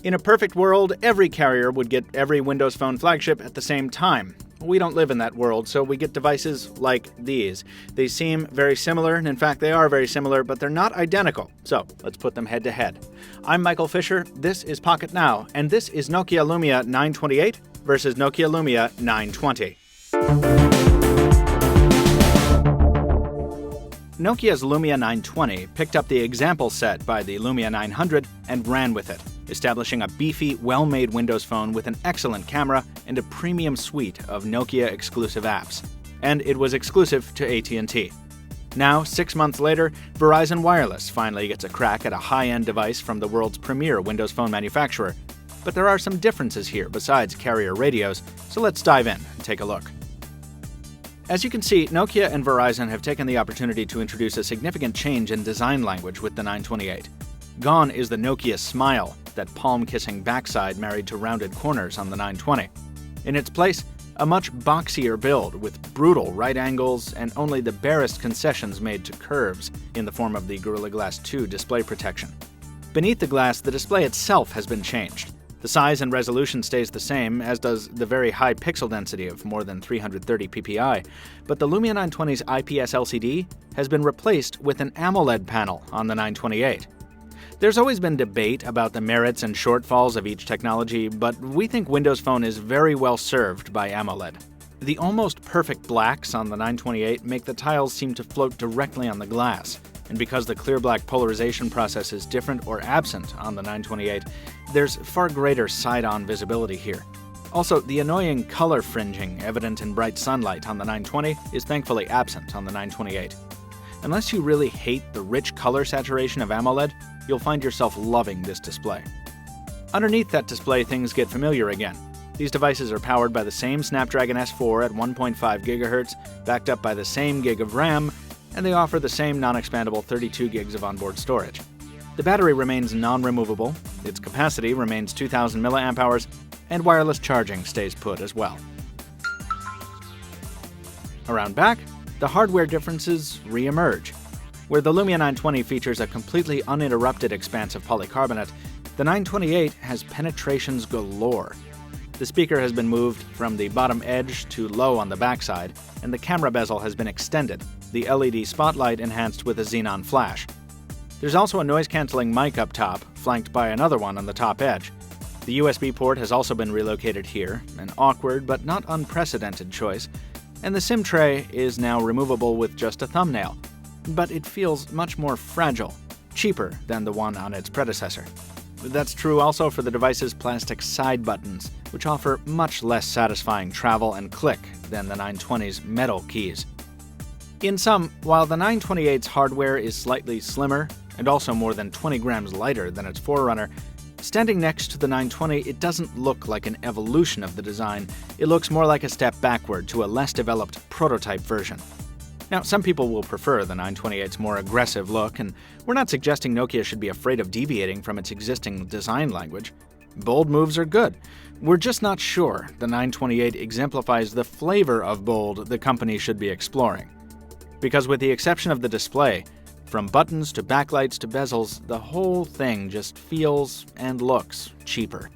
In a perfect world, every carrier would get every Windows Phone flagship at the same time. We don't live in that world, so we get devices like these. They seem very similar, and in fact they are very similar, but they're not identical. So let's put them head to head. I'm Michael Fisher, this is Pocket Now, and this is Nokia Lumia 928 versus Nokia Lumia 920. Nokia's Lumia 920 picked up the example set by the Lumia 900 and ran with it, establishing a beefy, well-made Windows Phone with an excellent camera and a premium suite of Nokia-exclusive apps. And it was exclusive to AT&T. Now, 6 months later, Verizon Wireless finally gets a crack at a high-end device from the world's premier Windows Phone manufacturer. But there are some differences here besides carrier radios, so let's dive in and take a look. As you can see, Nokia and Verizon have taken the opportunity to introduce a significant change in design language with the 928. Gone is the Nokia smile, that palm-kissing backside married to rounded corners on the 920. In its place, a much boxier build with brutal right angles and only the barest concessions made to curves in the form of the Gorilla Glass 2 display protection. Beneath the glass, the display itself has been changed. The size and resolution stays the same, as does the very high pixel density of more than 330 ppi, but the Lumia 920's IPS LCD has been replaced with an AMOLED panel on the 928. There's always been debate about the merits and shortfalls of each technology, but we think Windows Phone is very well served by AMOLED. The almost perfect blacks on the 928 make the tiles seem to float directly on the glass. And because the clear black polarization process is different or absent on the 928, there's far greater side-on visibility here. Also, the annoying color fringing evident in bright sunlight on the 920 is thankfully absent on the 928. Unless you really hate the rich color saturation of AMOLED, you'll find yourself loving this display. Underneath that display, things get familiar again. These devices are powered by the same Snapdragon S4 at 1.5 GHz, backed up by the same gig of RAM, and they offer the same non-expandable 32 gigs of onboard storage. The battery remains non-removable, its capacity remains 2,000 mAh, and wireless charging stays put as well. Around back, the hardware differences re-emerge. Where the Lumia 920 features a completely uninterrupted expanse of polycarbonate, the 928 has penetrations galore. The speaker has been moved from the bottom edge to low on the backside, and the camera bezel has been extended, the LED spotlight enhanced with a xenon flash. There's also a noise-canceling mic up top, flanked by another one on the top edge. The USB port has also been relocated here, an awkward but not unprecedented choice, and the SIM tray is now removable with just a thumbnail. But it feels much more fragile, cheaper than the one on its predecessor. That's true also for the device's plastic side buttons, which offer much less satisfying travel and click than the 920's metal keys. In sum, while the 928's hardware is slightly slimmer and also more than 20 grams lighter than its forerunner, standing next to the 920, it doesn't look like an evolution of the design. It looks more like a step backward to a less developed prototype version. Now, some people will prefer the 928's more aggressive look, and we're not suggesting Nokia should be afraid of deviating from its existing design language. Bold moves are good. We're just not sure the 928 exemplifies the flavor of bold the company should be exploring. Because with the exception of the display, from buttons to backlights to bezels, the whole thing just feels and looks cheaper.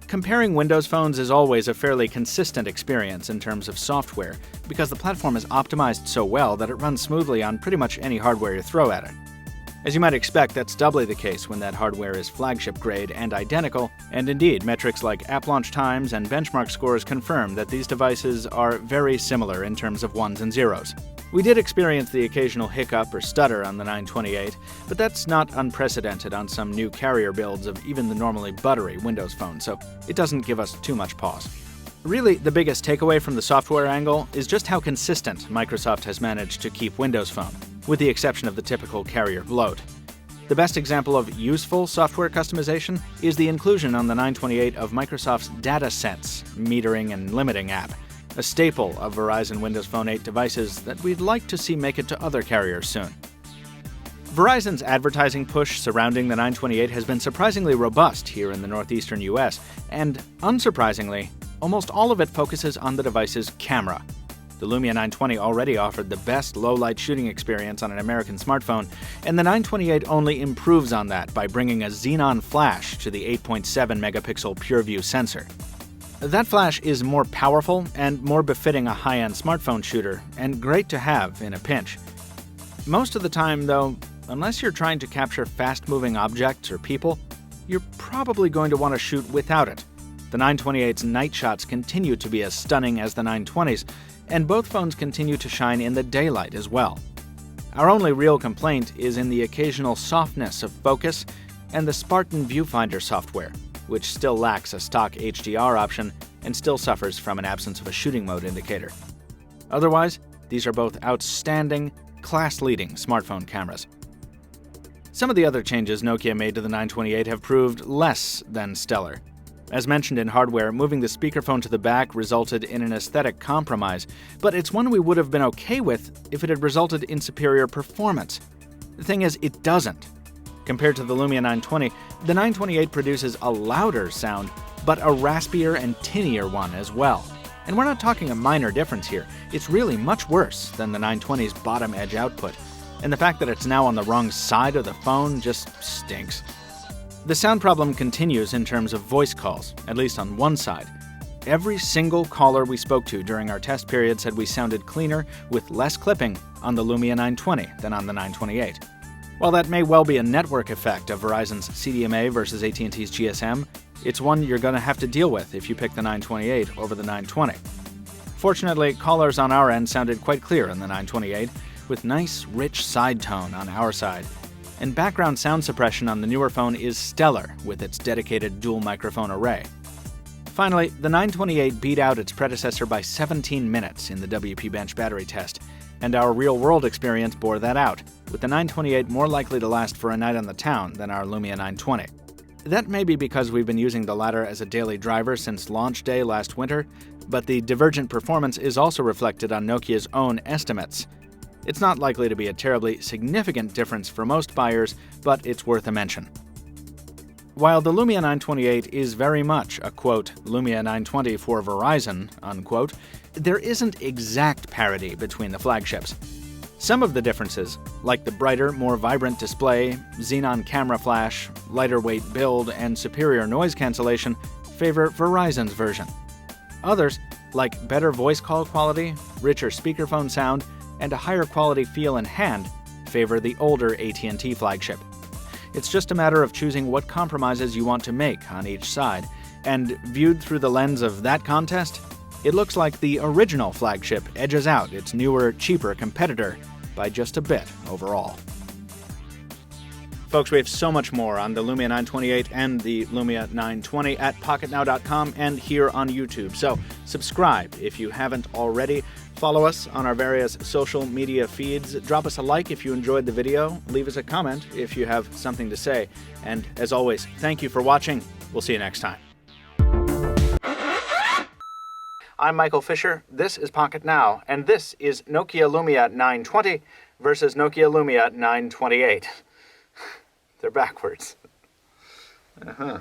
Comparing Windows phones is always a fairly consistent experience in terms of software, because the platform is optimized so well that it runs smoothly on pretty much any hardware you throw at it. As you might expect, that's doubly the case when that hardware is flagship grade and identical, and indeed, metrics like app launch times and benchmark scores confirm that these devices are very similar in terms of ones and zeros. We did experience the occasional hiccup or stutter on the 928, but that's not unprecedented on some new carrier builds of even the normally buttery Windows Phone, so it doesn't give us too much pause. Really, the biggest takeaway from the software angle is just how consistent Microsoft has managed to keep Windows Phone, with the exception of the typical carrier bloat. The best example of useful software customization is the inclusion on the 928 of Microsoft's DataSense metering and limiting app, a staple of Verizon Windows Phone 8 devices that we'd like to see make it to other carriers soon. Verizon's advertising push surrounding the 928 has been surprisingly robust here in the northeastern US, and unsurprisingly, almost all of it focuses on the device's camera. The Lumia 920 already offered the best low-light shooting experience on an American smartphone, and the 928 only improves on that by bringing a xenon flash to the 8.7-megapixel PureView sensor. That flash is more powerful and more befitting a high-end smartphone shooter, and great to have in a pinch. Most of the time, though, unless you're trying to capture fast-moving objects or people, you're probably going to want to shoot without it. The 928's night shots continue to be as stunning as the 920's, and both phones continue to shine in the daylight as well. Our only real complaint is in the occasional softness of focus and the Spartan viewfinder software, which still lacks a stock HDR option and still suffers from an absence of a shooting mode indicator. Otherwise, these are both outstanding, class-leading smartphone cameras. Some of the other changes Nokia made to the 928 have proved less than stellar. As mentioned in hardware, moving the speakerphone to the back resulted in an aesthetic compromise, but it's one we would have been okay with if it had resulted in superior performance. The thing is, it doesn't. Compared to the Lumia 920, the 928 produces a louder sound, but a raspier and tinnier one as well. And we're not talking a minor difference here. It's really much worse than the 920's bottom edge output, and the fact that it's now on the wrong side of the phone just stinks. The sound problem continues in terms of voice calls, at least on one side. Every single caller we spoke to during our test period said we sounded cleaner with less clipping on the Lumia 920 than on the 928. While that may well be a network effect of Verizon's CDMA versus AT&T's GSM, it's one you're going to have to deal with if you pick the 928 over the 920. Fortunately, callers on our end sounded quite clear in the 928, with nice, rich side tone on our side. And background sound suppression on the newer phone is stellar with its dedicated dual microphone array. Finally, the 928 beat out its predecessor by 17 minutes in the WP Bench battery test, and our real-world experience bore that out, with the 928 more likely to last for a night on the town than our Lumia 920. That may be because we've been using the latter as a daily driver since launch day last winter, but the divergent performance is also reflected on Nokia's own estimates. It's not likely to be a terribly significant difference for most buyers, but it's worth a mention. While the Lumia 928 is very much a, quote, Lumia 920 for Verizon, unquote, there isn't exact parity between the flagships. Some of the differences, like the brighter, more vibrant display, xenon camera flash, lighter weight build, and superior noise cancellation, favor Verizon's version. Others, like better voice call quality, richer speakerphone sound, and a higher quality feel in hand, favor the older AT&T flagship. It's just a matter of choosing what compromises you want to make on each side, and viewed through the lens of that contest, it looks like the original flagship edges out its newer, cheaper competitor by just a bit overall. Folks, we have so much more on the Lumia 928 and the Lumia 920 at PocketNow.com and here on YouTube. So subscribe if you haven't already. Follow us on our various social media feeds. Drop us a like if you enjoyed the video. Leave us a comment if you have something to say. And as always, thank you for watching. We'll see you next time. I'm Michael Fisher. This is Pocket Now, and this is Nokia Lumia 920 versus Nokia Lumia 928. They're backwards. Uh-huh.